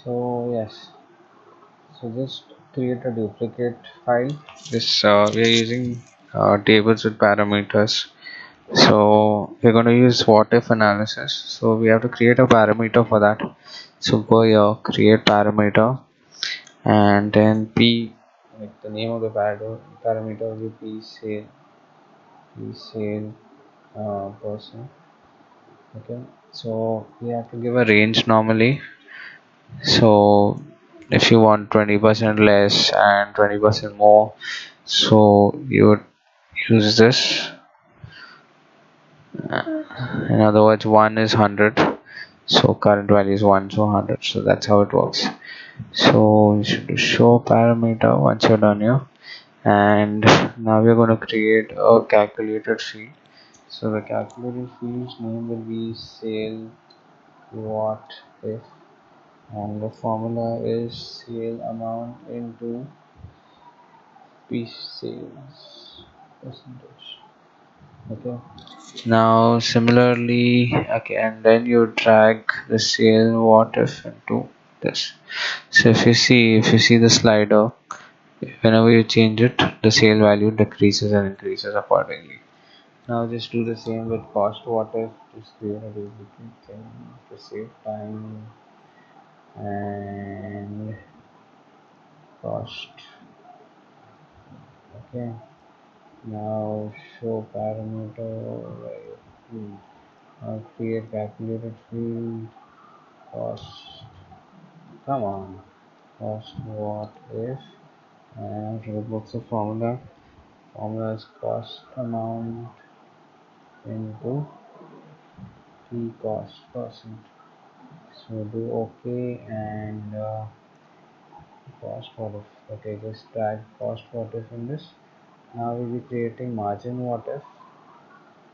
So yes, so just create a duplicate file. This we are using tables with parameters. So we're going to use what if analysis. So we have to create a parameter for that. So go here, create parameter, and then p, like the name of the parameter will be p sale person. Okay, so we have to give a range normally. So if you want 20% less and 20% more, so you would use this. In other words, 1 is 100, so current value is 1, so 100. So that's how it works. So you should show parameter once you're done here, and now we're going to create a calculated field. So the calculated field's name will be sale what if, and the formula is sale amount into p sales percentage. Okay, now similarly, okay, and then you drag the sale what if into this. So if you see the slider, whenever you change it, the sale value decreases and increases accordingly. Now just do the same with cost what if. Just create a duplicate thing to save time, and cost. Okay, now show parameter, right. Now create calculated field, cost, come on, cost what if, and what's the formula? Formula is cost amount into p cost percent. So do OK, and cost what if. Okay, just drag cost what if in this. Now we'll be creating margin what if.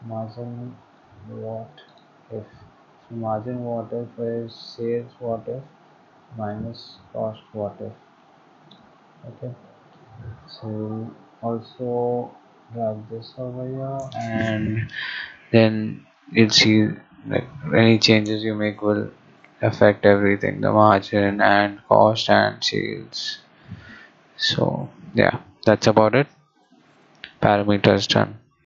Margin what if. So margin what if is sales what if minus cost what if. Okay, so also drag this over here, and then you'll see like any changes you make will affect everything, the margin and cost and sales. So yeah, that's about it. Parameters done.